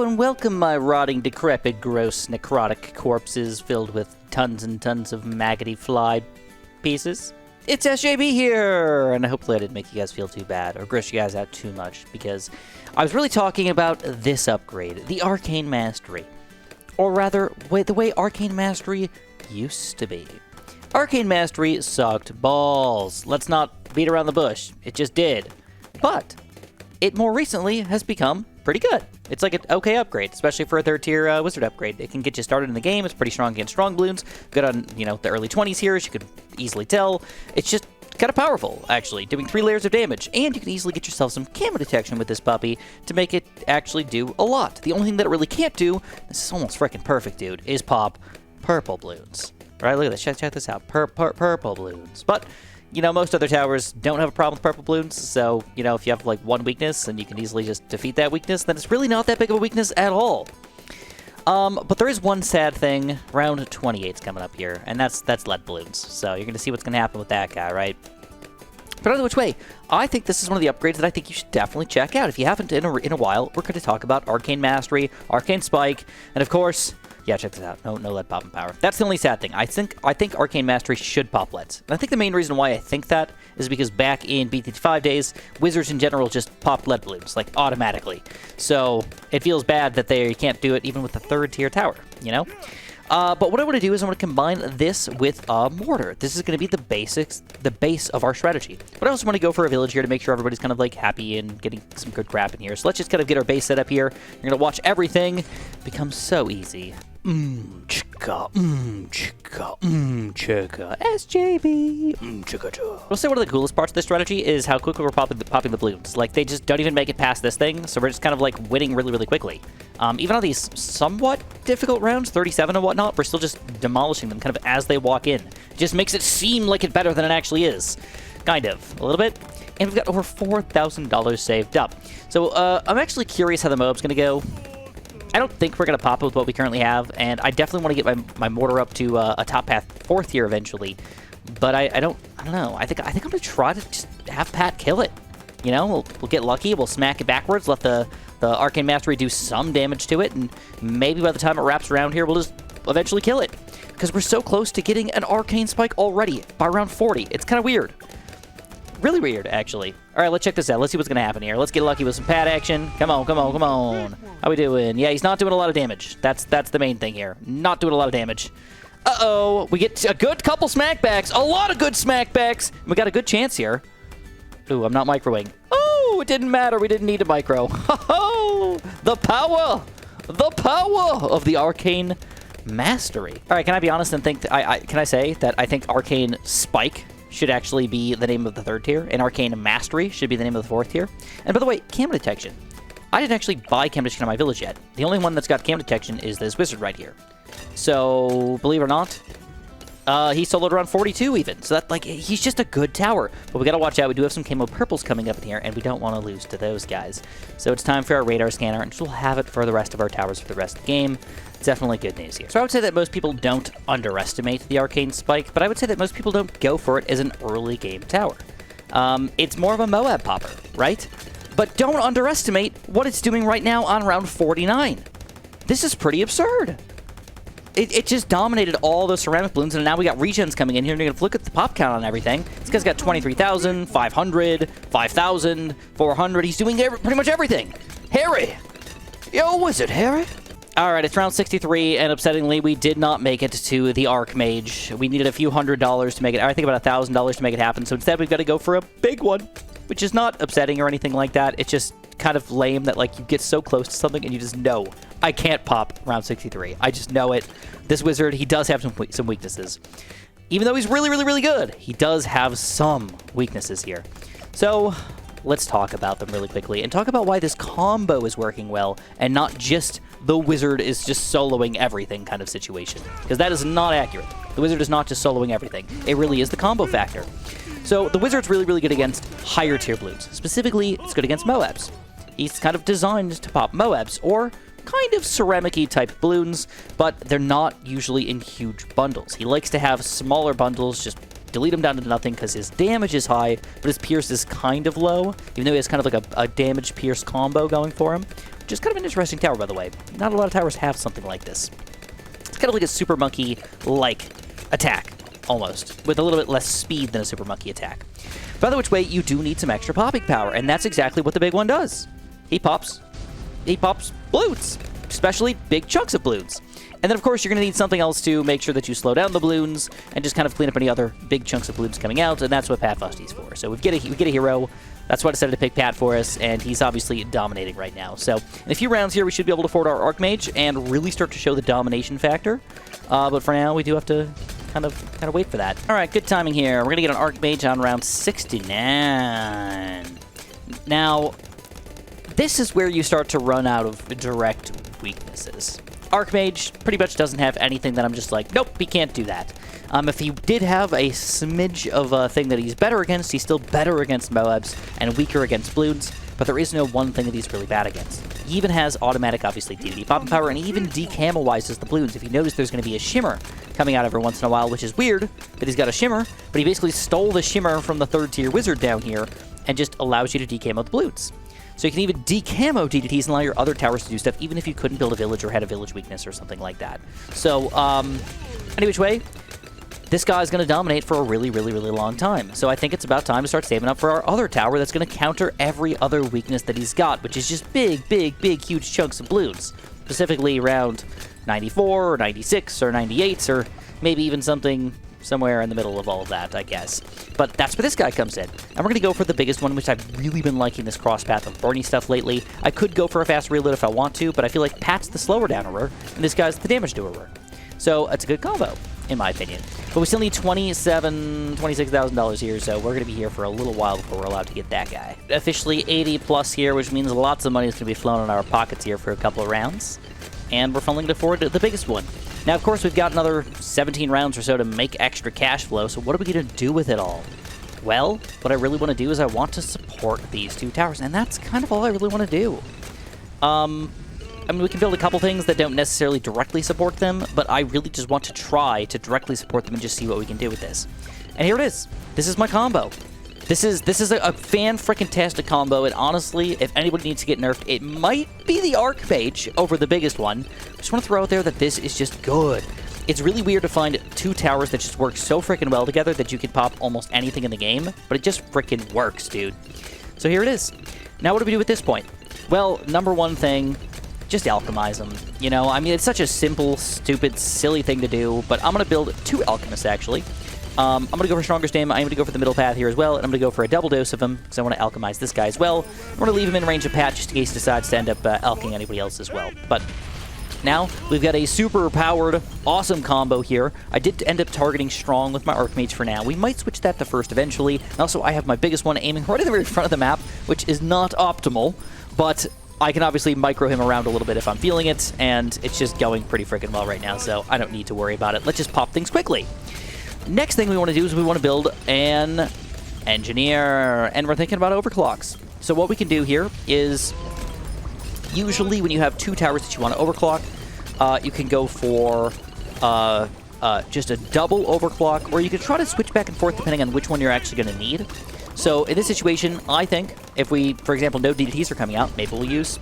and welcome, my rotting, decrepit, gross, necrotic corpses filled with tons and tons of maggoty fly pieces. It's SJB here, and hopefully I didn't make you guys feel too bad or gross you guys out too much, because I was really talking about this upgrade, the Arcane Mastery. Or rather, the way Arcane Mastery used to be. Arcane Mastery sucked balls. Let's not beat around the bush. It just did. But it more recently has become pretty good. It's like an okay upgrade, especially for a third-tier wizard upgrade. It can get you started in the game. It's pretty strong against strong Bloons. Good on, the early 20s here, as you could easily tell. It's just kind of powerful, actually, doing 3 layers of damage. And you can easily get yourself some camo detection with this puppy to make it actually do a lot. The only thing that it really can't do, this is almost freaking perfect, dude, is pop purple Bloons. Right, look at this. Check this out. Purple Bloons. But most other towers don't have a problem with purple Bloons, so, if you have, like, one weakness and you can easily just defeat that weakness, then it's really not that big of a weakness at all. But there is one sad thing. Round 28's coming up here, and that's lead Bloons. So you're going to see what's going to happen with that guy, right? But either which way, I think this is one of the upgrades that I think you should definitely check out. If you haven't in a while, we're going to talk about Arcane Mastery, Arcane Spike, and of course, yeah, check this out. No lead popping power. That's the only sad thing. I think Arcane Mastery should pop leads. And I think the main reason why I think that is because back in BTD6 days, wizards in general just popped lead Bloons, like, automatically. So it feels bad that they can't do it even with the third-tier tower, But what I want to do is I want to combine this with a mortar. This is going to be the base of our strategy. But I also want to go for a village here to make sure everybody's kind of like happy and getting some good crap in here. So let's just kind of get our base set up here. You're going to watch everything become so easy. Chicka, SJB, chicka. I'll say one of the coolest parts of this strategy is how quickly we're popping the Bloons. Like, they just don't even make it past this thing, so we're just kind of like winning really, really quickly. Even on these somewhat difficult rounds, 37 and whatnot, we're still just demolishing them kind of as they walk in. It just makes it seem like it's better than it actually is. Kind of, a little bit. And we've got over $4,000 saved up. So I'm actually curious how the mob's going to go. I don't think we're going to pop it with what we currently have, and I definitely want to get my mortar up to a top path 4th tier eventually. But I don't know. I think I'm going to try to just have Pat kill it. We'll get lucky. We'll smack it backwards, let the Arcane Mastery do some damage to it, and maybe by the time it wraps around here, we'll just eventually kill it. Because we're so close to getting an Arcane Spike already by round 40. It's kind of weird. Really weird, actually. All right, let's check this out. Let's see what's going to happen here. Let's get lucky with some Pat action. Come on. How we doing? Yeah, he's not doing a lot of damage. That's the main thing here. Not doing a lot of damage. Uh-oh. We get a good couple smackbacks. A lot of good smackbacks. We got a good chance here. Ooh, I'm not microing. Oh, it didn't matter. We didn't need a micro. Ho-ho! The power of the Arcane Mastery. All right, can I be honest and think... can I say that I think Arcane Spike should actually be the name of the 3rd tier, and Arcane Mastery should be the name of the 4th tier. And by the way, camo detection. I didn't actually buy camo detection on my village yet. The only one that's got camo detection is this wizard right here. So, believe it or not, he soloed around 42 even. So that, he's just a good tower. But we gotta watch out. We do have some camo purples coming up in here, and we don't want to lose to those guys. So it's time for our radar scanner, and we'll have it for the rest of our towers for the rest of the game. Definitely good news here. So I would say that most people don't underestimate the Arcane Spike, but I would say that most people don't go for it as an early game tower. It's more of a Moab popper, right? But don't underestimate what it's doing right now on round 49. This is pretty absurd. It just dominated all those ceramic Bloons, and now we got regens coming in here, and you're going to look at the pop count on everything. This guy's got 23,000, 500, 5,000, 400. He's doing pretty much everything. Harry! Yo, wizard, Harry! Alright, it's round 63, and upsettingly, we did not make it to the Archmage. We needed a few $100s to make it. I think about $1,000 to make it happen, so instead we've got to go for a big one, which is not upsetting or anything like that. It's just kind of lame that, you get so close to something and you just know, I can't pop round 63. I just know it. This wizard, he does have some weaknesses. Even though he's really, really, really good, he does have some weaknesses here. So let's talk about them really quickly and talk about why this combo is working well and not just the wizard is just soloing everything kind of situation. Because that is not accurate. The wizard is not just soloing everything. It really is the combo factor. So the wizard's really, really good against higher tier Bloons. Specifically, it's good against Moabs. He's kind of designed to pop Moabs, or kind of ceramic-y type Bloons, but they're not usually in huge bundles. He likes to have smaller bundles, just delete him down to nothing because his damage is high, but his pierce is kind of low, even though he has kind of like a damage pierce combo going for him. which is kind of an interesting tower, by the way. Not a lot of towers have something like this. It's kind of like a Super Monkey-like attack, almost, with a little bit less speed than a Super Monkey attack. By the which way, you do need some extra popping power, and that's exactly what the big one does. He pops balloons, especially big chunks of balloons. And then, of course, you're going to need something else to make sure that you slow down the balloons and just kind of clean up any other big chunks of balloons coming out, and that's what Pat Fusty's for. So we get a hero. That's why I decided to pick Pat for us, and he's obviously dominating right now. So in a few rounds here, we should be able to afford our Archmage and really start to show the domination factor. But for now, we do have to kind of wait for that. All right, good timing here. We're going to get an Archmage on round 69. Now, this is where you start to run out of direct weaknesses. Archmage pretty much doesn't have anything that I'm just like, nope, he can't do that. If he did have a smidge of a thing that he's better against, he's still better against Moabs and weaker against Bloons, but there is no one thing that he's really bad against. He even has automatic, obviously, DD popping power, and he even decamowizes the Bloons. If you notice, there's going to be a shimmer coming out every once in a while, which is weird that he's got a shimmer, but he basically stole the shimmer from the 3rd tier wizard down here and just allows you to decamo the Bloons. So you can even decamo DDTs and allow your other towers to do stuff, even if you couldn't build a village or had a village weakness or something like that. So, any which way, this guy's going to dominate for a really, really, really long time. So I think it's about time to start saving up for our other tower that's going to counter every other weakness that he's got, which is just big, huge chunks of balloons. Specifically around 94 or 96 or 98 or maybe even something somewhere in the middle of all of that, I guess. But that's where this guy comes in. And we're going to go for the biggest one, which I've really been liking this cross path of Barney stuff lately. I could go for a fast reload if I want to, but I feel like Pat's the slower downerer, and this guy's the damage doer. So it's a good combo, in my opinion. But we still need $26,000 here, so we're going to be here for a little while before we're allowed to get that guy. Officially 80 plus here, which means lots of money is going to be flowing in our pockets here for a couple of rounds. And we're funneling it forward to the biggest one. Now, of course, we've got another 17 rounds or so to make extra cash flow, so what are we going to do with it all? Well, what I really want to do is I want to support these 2 towers, and that's kind of all I really want to do. I mean, we can build a couple things that don't necessarily directly support them, but I really just want to try to directly support them and just see what we can do with this. And here it is. This is my combo. This is a fan-frickin-tastic combo, and honestly, if anybody needs to get nerfed, it might be the Archmage over the biggest one. I just want to throw out there that this is just good. It's really weird to find 2 towers that just work so frickin' well together that you can pop almost anything in the game, but it just frickin' works, dude. So here it is. Now what do we do at this point? Well, number one thing, just alchemize them. You know, I mean, it's such a simple, stupid, silly thing to do, but I'm going to build 2 alchemists, actually. I'm going to go for Strongest Aim, I'm going to go for the middle path here as well, and I'm going to go for a double dose of him, because I want to alchemize this guy as well. I'm going to leave him in range of Pat, just in case he decides to end up alching anybody else as well. But now, we've got a super-powered, awesome combo here. I did end up targeting Strong with my Archmage for now. We might switch that to first eventually. And also, I have my biggest one aiming right at the very front of the map, which is not optimal, but I can obviously micro him around a little bit if I'm feeling it, and it's just going pretty freaking well right now, so I don't need to worry about it. Let's just pop things quickly. Next thing we want to do is we want to build an engineer, and we're thinking about overclocks. So what we can do here is, usually when you have 2 towers that you want to overclock, you can go for just a double overclock, or you can try to switch back and forth depending on which one you're actually going to need. So in this situation, I think if we, for example, know DDTs are coming out, maybe we'll boost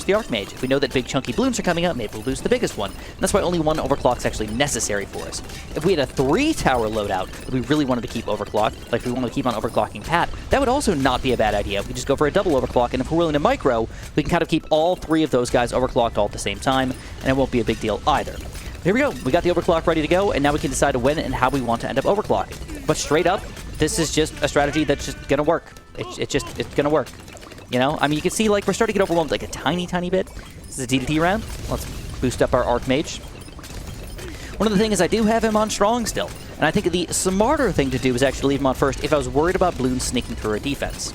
the Archmage. If we know that big chunky Bloons are coming out, maybe we'll boost the biggest one. And that's why only 1 overclock is actually necessary for us. If we had a 3-tower loadout that we really wanted to keep overclocked, like we wanted to keep on overclocking Pat, that would also not be a bad idea. We could just go for a double overclock, and if we're willing to micro, we can kind of keep all 3 of those guys overclocked all at the same time, and it won't be a big deal either. Here we go. We got the overclock ready to go, and now we can decide when and how we want to end up overclocking. But straight up, this is just a strategy that's just going to work. It's going to work. You know? I mean, you can see, like, we're starting to get overwhelmed like a tiny, tiny bit. This is a DDT round. Let's boost up our Archmage. One of the things is I do have him on Strong still. And I think the smarter thing to do is actually leave him on first if I was worried about Bloons sneaking through our defense.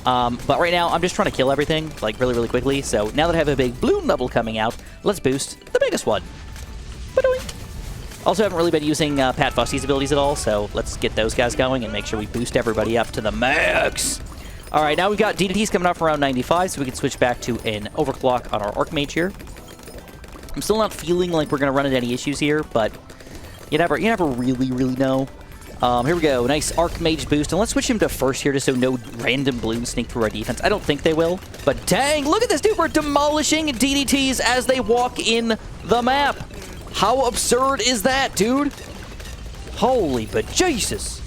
But right now, I'm just trying to kill everything, like, really, really quickly. So now that I have a big Bloon level coming out, let's boost the biggest one. Ba-doink. Also, haven't really been using Pat Fusty's abilities at all, so let's get those guys going and make sure we boost everybody up to the max. All right, now we've got DDTs coming off around 95, so we can switch back to an overclock on our Archmage here. I'm still not feeling like we're going to run into any issues here, but you never really, really know. Here we go. Nice Archmage boost. And let's switch him to first here just so no random Bloons sneak through our defense. I don't think they will. But dang, look at this, dude. We're demolishing DDTs as they walk in the map. How absurd is that, dude? Holy bejesus.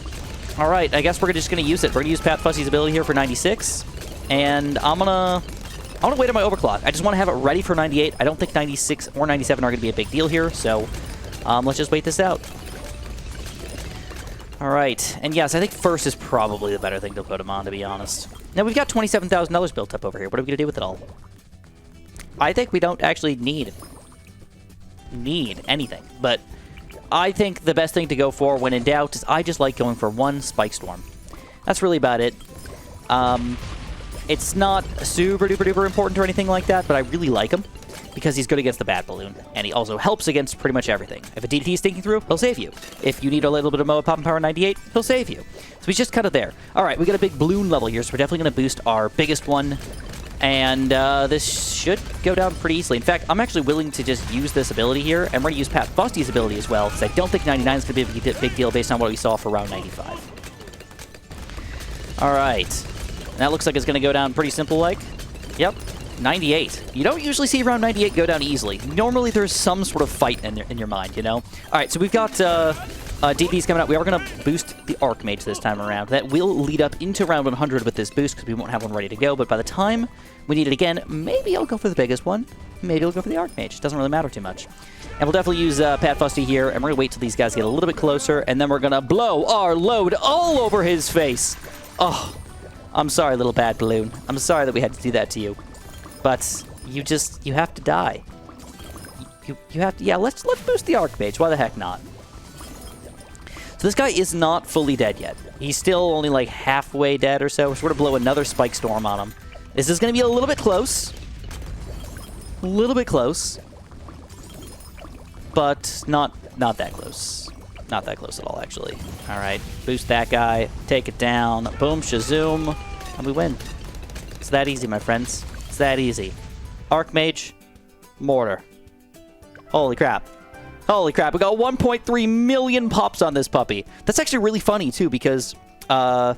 All right, I guess we're just going to use it. We're going to use Pat Fussy's ability here for 96. And I'm going to wait on my overclock. I just want to have it ready for 98. I don't think 96 or 97 are going to be a big deal here. So let's just wait this out. All right, and yes, I think first is probably the better thing to put him on, to be honest. Now, we've got $27,000 built up over here. What are we going to do with it all? I think we don't actually need anything, but I think the best thing to go for when in doubt is I just like going for one Spike Storm. That's really about it. It's not super duper duper important or anything like that, but I really like him because he's good against the bad balloon, and he also helps against pretty much everything. If a DDT is stinking through, he'll save you. If you need a little bit of Moa Pop and Power 98, he'll save you. So he's just kind of there. All right, we got a big balloon level here, so we're definitely going to boost our biggest one, and this should go down pretty easily. In fact, I'm actually willing to just use this ability here, and we're going to use Pat Fusty's ability as well, because I don't think 99 is going to be a big deal based on what we saw for round 95. All right. And that looks like it's going to go down pretty simple-like. Yep. 98. You don't usually see round 98 go down easily. Normally, there's some sort of fight in your mind, you know? All right, so we've got DPs coming up. We are going to boost the Archmage this time around. That will lead up into round 100 with this boost because we won't have one ready to go. But by the time we need it again, maybe I'll go for the biggest one. Maybe I'll go for the Archmage. Doesn't really matter too much. And we'll definitely use Pat Fusty here, and we're going to wait till these guys get a little bit closer, and then we're going to blow our load all over his face. Oh, I'm sorry, little bad balloon. I'm sorry that we had to do that to you. But you have to die. You have to, yeah, let's boost the Archmage. Why the heck not? So this guy is not fully dead yet. He's still only like halfway dead or so. So we're going to blow another Spike Storm on him. This is going to be a little bit close. A little bit close. But not that close. Not that close at all, actually. All right, boost that guy. Take it down. Boom, shazoom. And we win. It's that easy, my friends. That easy. Archmage, Mortar. Holy crap. Holy crap. We got 1.3 million pops on this puppy. That's actually really funny, too, because, I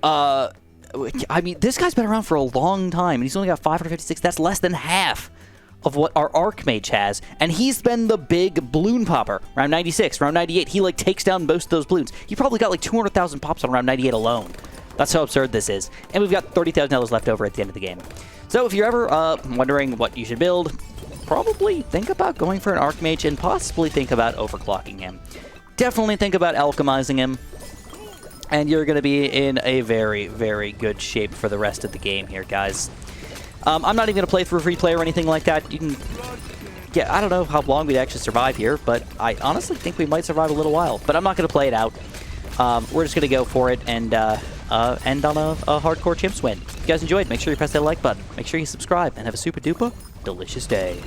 mean, this guy's been around for a long time, and he's only got 556. That's less than half of what our Archmage has, and he's been the big balloon popper. Round 96, round 98, he, like, takes down most of those balloons. He probably got, like, 200,000 pops on round 98 alone. That's how absurd this is. And we've got $30,000 left over at the end of the game. So if you're ever wondering what you should build, probably think about going for an Archmage and possibly think about overclocking him. Definitely think about alchemizing him. And you're going to be in a very, very good shape for the rest of the game here, guys. I'm not even going to play through a free play or anything like that. You can... Yeah, I don't know how long we'd actually survive here, but I honestly think we might survive a little while. But I'm not going to play it out. We're just going to go for it and end on a hardcore chimps win. If you guys enjoyed, make sure you press that like button. Make sure you subscribe and have a super duper delicious day.